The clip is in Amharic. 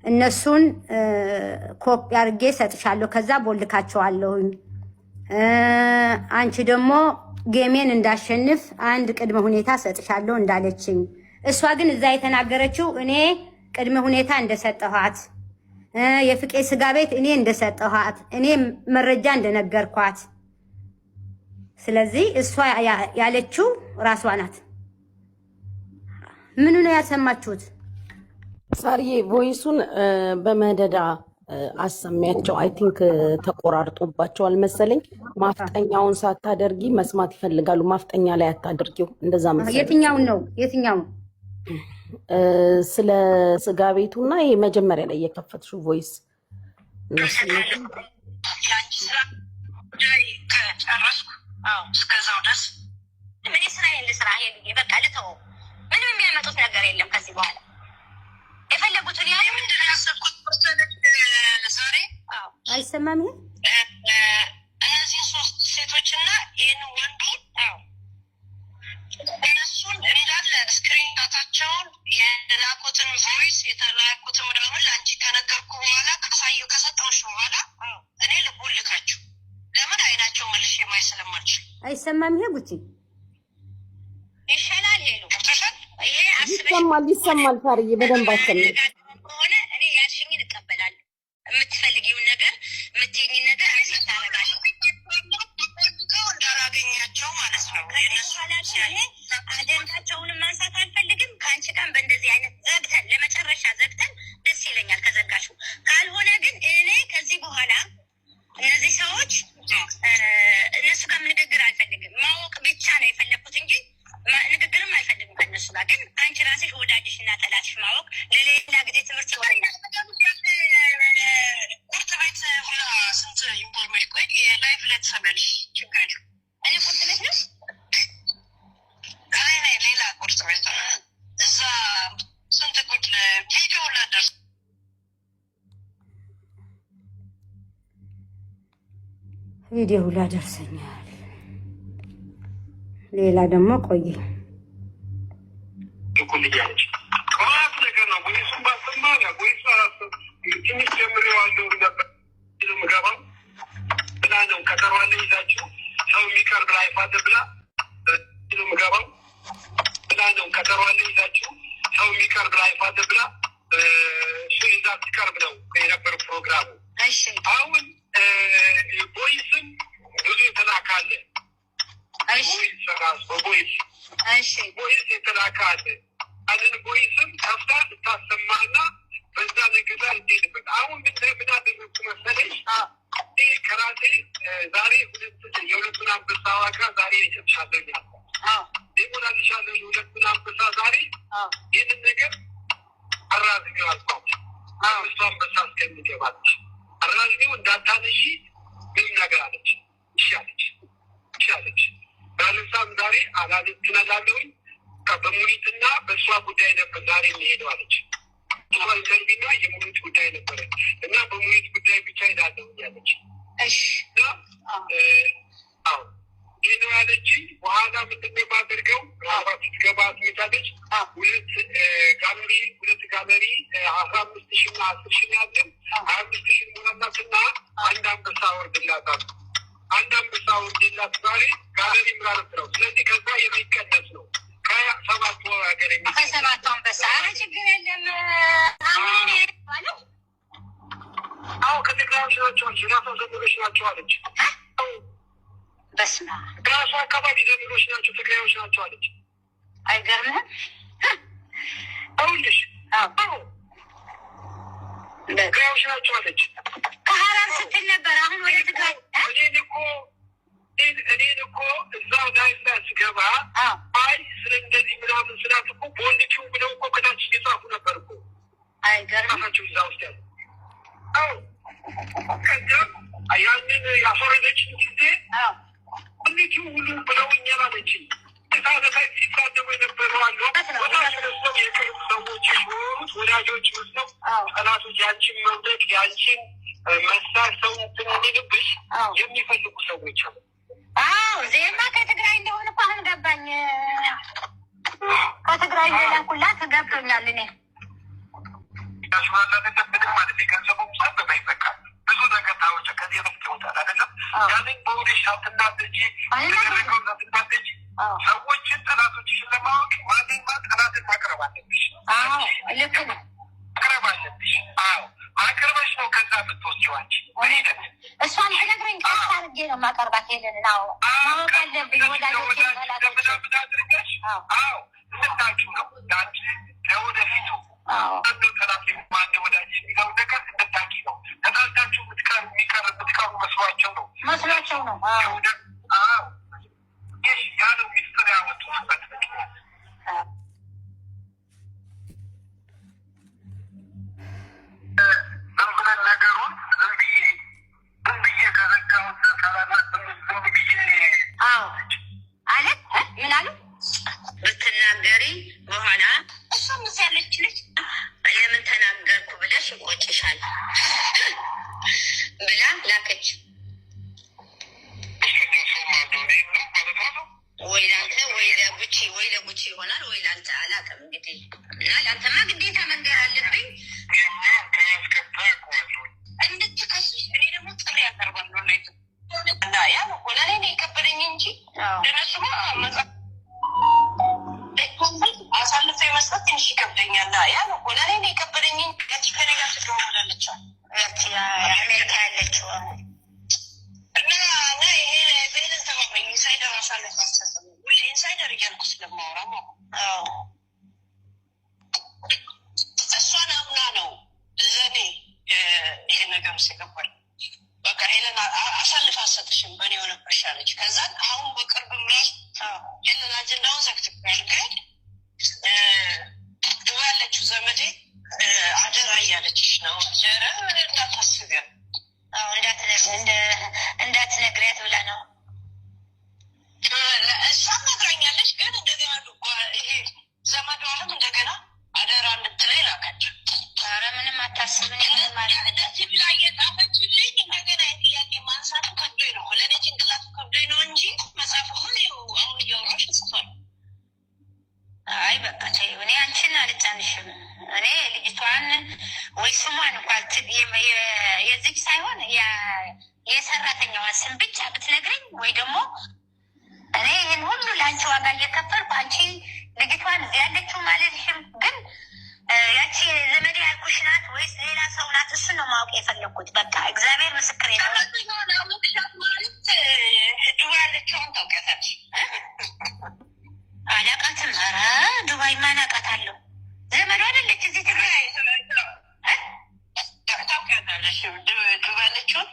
እነሱን ኮፒ አድርጌ ሰጥሻለሁ ከዛ ቦልካቸዋለሁኝ አንቺ ደግሞ ጌሜን እንዳሸንፍ አንድ ቅድመ ሁኔታ ሰጥሻለሁ እንዳለችኝ እሷ ግን እዛ የተናገረችው እኔ ቅድመ ሁኔታ እንደሰጠኋት የፍቄ ስጋ ቤት እኔ እንደሰጠኋት እኔ መረጃ እንደነገርኳት ስለዚህ እሷ ያለችው ራሷ ናት ምን ነው ያሰማችሁት ሳርዬ ቮይሱን በመደዳ አሰሚያቸው አይ ቲንክ ተቆራርጦባቸዋል መሰለኝ ማፍጠኛውን ሳታደርጊ መስማት ይፈልጋሉ ማፍጠኛ ላይ አታድርጊው እንደዛ መሰለኝ የትኛው ስለ ስጋ ቤቱና ይሄ መጀመሪያ ላይ የከፈትሽው ቮይስ ያንቺ ስራ ዳይ ከጨረስኩ እስከዛው ድረስ ምን ስራዬን ልስራ ይሄ በቃ ልተው ምንም የሚያመጡት ነገር የለም ከዚህ በኋላ የፈለጉትን ያለ ምንድን ነው ያሰብኩት ዛሬ አይሰማም እነዚህ ሶስት ሴቶችና ይህን ወንዱ እነሱን እንዳለ ስክሪን ዳታቸውን የላኩትን ቮይስ የተላኩትን ደግሞ ለአንቺ ከነገርኩ በኋላ ካሳየው ከሰጠውሽ በኋላ እኔ ልቦልካችሁ ለምን አይናቸው መልሽ የማይሰለማችሁ አይሰማም ጉቺ ይሻላል ሄሉ ገብቶሻል ይሄ ይሰማል ሳርዬ በደንብ አሰማኝ ሆነ እኔ ያልሽኝን እቀበላለሁ የምትፈልጊውን ነገር የምትይኝ ነገር አክሰፕት አደርጋለሁ እንዳላገኛቸው ማለት ነው እነሱ አጀንዳቸውንም ማንሳት አልፈልግም ከአንቺ ጋር በእንደዚህ አይነት ዘግተን ለመጨረሻ ዘግተን ደስ ይለኛል ከዘጋሹ ካልሆነ ግን እኔ ከዚህ በኋላ እነዚህ ሰዎች እነሱ ጋር ንግግር አልፈልግም ማወቅ ብቻ ነው የፈለኩት እንጂ ንግግርም አልፈልግም ከእነሱ ጋር ግን አንቺ ራስሽ ወዳጅሽ እና ጠላትሽ ማወቅ ለሌላ ጊዜ ትምህርት ይሆናል ቁርጥ ቤት ሁላ ስንት ኢንፎርሜሽን ቆይ ላይፍ ለተሰመልሽ ችግር የለም እኔ ቁርጥ ቤት ነው ሌላ ቁርጥ ቤት እዛ ስንት ቁጭ ቪዲዮ ላደርስ ቪዲዮ ላደርሰኛል ሌላ ደግሞ ቆየ ኩልያለች ከማት ነገር ነው ወይሱም ባሰማኛ ወይሱ አራስ ትንሽ ጀምሬዋለሁ ነበር ምገባ ብላ ነው ከተባለ ይዛችሁ ሰው የሚቀርብ ላይፍ አለ ብላ ምገባ ብላ ነው ከተባለ ይዛችሁ ሰው የሚቀርብ ላይፍ አለ ብላ እሱ ይዛ ትቀርብ ነው የነበረው ፕሮግራሙ አሁን ቦይስም ብዙ የተላካለ ቦይስ የተላካለ አንን ቦይስም ከፍታ ልታሰማና በዛ ነገዛ እንዴልበት አሁን ምን አደረግኩ መሰለሽ ከራሴ ዛሬ የሁለቱን አንበሳ ዋጋ ዛሬ ይሰጥሻለኛል ሊሞላልሻለሁ የሁለቱን አንበሳ ዛሬ ይህንን ነገር አራዝገው አልኳት አምስቱ አንበሳ እስከሚገባች አራዝገው እንዳታነሺ ምንም ነገር አለች ይሻለች ባለሳም ዛሬ አላልትናላለሁኝ በሙኒትና በእሷ ጉዳይ ነበር ዛሬ የሚሄደው አለች ተንቢና የሙኒት ጉዳይ ነበረ እና በሙኒት ጉዳይ ብቻ ሄዳለሁ ያለች ይህ ነው ያለችኝ በኋላ ምንድን የማደርገው ራባት ትገባ ትመጣለች ሁለት ጋለሪ 15,000 እና 10,000 ያለን 25,000 ሙላታትና አንድ አንበሳ ወርድላታል አንድ አንበሳ ወርድላት ዛሬ ጋለሪ ምራረት ነው ስለዚህ ከዛ የሚቀነስ ነው ከሰባቱ ሀገር ከሰባቱ አንበሳ ችግር የለም አዎ ከትግራዮች ናቸው ራሷ ዘመዶች ናቸው አለች በስመ አብ ራሷ አካባቢ ዘመዶች ናቸው ትግራዮች ናቸው አለች አይገርምህም አውልሽ ትግራዮች ናቸው አለች ከሀራም ስትል ነበር አሁን ወደ ትግራይ እኔን እኮ እዛ ላይፍ ላይ ስገባ አይ ስለ እንደዚህ ምናምን ስላት እኮ በወንድችው ብለው እኮ ከታች እየጻፉ ነበር እኮ አይገርምቸው እዛ ውስጥ ያለ ከዚያም ያንን ያፈረደችን ጊዜ ወንድችው ሁሉ ብለውኛል አለችኝ ከታለታይ ሲታደሙ የነበረው አለ ወዳጅ መስለው የቅርብ ሰዎች የሆኑት ወዳጆች መስለው ጠላቶች ያንቺን መውደቅ ያንቺን መሳር ሰው ትንንልብሽ የሚፈልጉ ሰዎች አሉ ዜማ ከትግራይ እንደሆነ እኮ አሁን ገባኝ ከትግራይ እንደላኩላት ገብቶኛል እኔ ያሽዋላ አይደለም ምንም ማለት የገንዘቡም ሰብ በማይበቃ ብዙ ነገር ታወጨ ከዚህ በፊት ይወጣል አይደለም ያንን በወደሽ አትናደጂ የተደረገው አትናደጂ ሰዎችን ጠላቶችሽን ለማወቅ ማንማ ጠላትን ማቅረብ አለብሽ። ልክ ነው ማቅረብ አለብሽ። ማቅረበሽ ነው ከዛ የምትወስጂው አንቺ በሂደት እሷን ትነግረኝ ቀስ አድርጌ ነው ማቀርባት ሄደንን ማወቅ አለብኝ ወዳጆች ጠላቶች አድርገሽ እንድታችሁ ነው ለአንቺ ለወደፊቱ ጠላት ማን ወዳጅ የሚለው ነገር እንድታቂ ነው። ተጣልታችሁ የምትቀሩ መስሏቸው ነው ያለው ሚስጥር ያወጡበት ምክንያት ዝም ብለን ነገሩን ዝም ብዬ ከዘጋሁት ካላላት ዝም ብዬ አለ ምን አሉ ብትናገሪ በኋላ እሷም እዚህ ያለች ልጅ ለምን ተናገርኩ ብለሽ ይቆጭሻል ብላ ላከች። ወይ ለአንተ ወይ ለጉቺ ይሆናል ወይ ለአንተ አላውቅም። እንግዲህ እና ለአንተማ ግዴታ መንገር አለብኝ እንድትከሱ እኔ ደግሞ ጥሪ ያቀርባለሁ እና ያ እኮ ለእኔ ነው የከበደኝ እንጂ ለነሱማ አሳልፎ የመስጠት ትንሽ ይከብደኛል። ያ እኮ ለእኔ ነው የከበደኝ እንጂ ከእኔ ጋር ትደውላለች አሜሪካ ያለችው እና ይሄ ቤልን ተባበኝ ኢንሳይደር አሳልፎ አልሰጠም ሁሌ ኢንሳይደር እያልኩ ስለማወራ እሷን አምና ነው ለእኔ ይሄ ነገር ሲገባል በቃ ሄለን አሳልፍ አልሰጥሽም በእኔ የሆነብሽ አለች። ከዛን አሁን በቅርብም ራሱ ሄለን አጀንዳውን ዘግትብኛል ግን ድባ ያለችው ዘመዴ አደራ እያለችሽ ነው ጀረ ምን እንዳታስቢያ እንዳትነግሪያት ብላ ነው እሷም ነግራኛለች። ግን እንደገና ይሄ ዘመዷንም እንደገና አደራ እንድትለኝ ላካቸው። ኧረ ምንም አታስብን እንደዚህ ብላ እየጻፈችልኝ እንደገና የጥያቄ ማንሳቱ ከብዶኝ ነው ለእኔ ጭንቅላቱ ከብዶኝ ነው እንጂ መጽሐፍ ሁን አሁን እያወራሽ ጽፏል። አይ በቃ ተይው እኔ አንቺን አልጫንሽም። እኔ ልጅቷን ወይ ስሟን እንኳን የዚች ሳይሆን የሰራተኛዋን ስም ብቻ ብትነግረኝ ወይ ደግሞ እኔ ይህን ሁሉ ለአንቺ ዋጋ እየከፈልኩ አንቺ ልጅቷን እዚህ ያለችው ማለትሽም ግን ያቺ ዘመዴ ያልኩሽ ናት ወይስ ሌላ ሰው ናት? እሱን ነው ማወቅ የፈለግኩት። በቃ እግዚአብሔር ምስክሬ ነው። ማለት ዱባይ ያለችውን ታውቂያታለሽ? አላውቃትም። ኧረ ዱባይ ማን አውቃታለሁ? ዘመዱ አይደለች እዚህ ትግራይ ታውቂያታለሽ? ዱባይ ያለችውን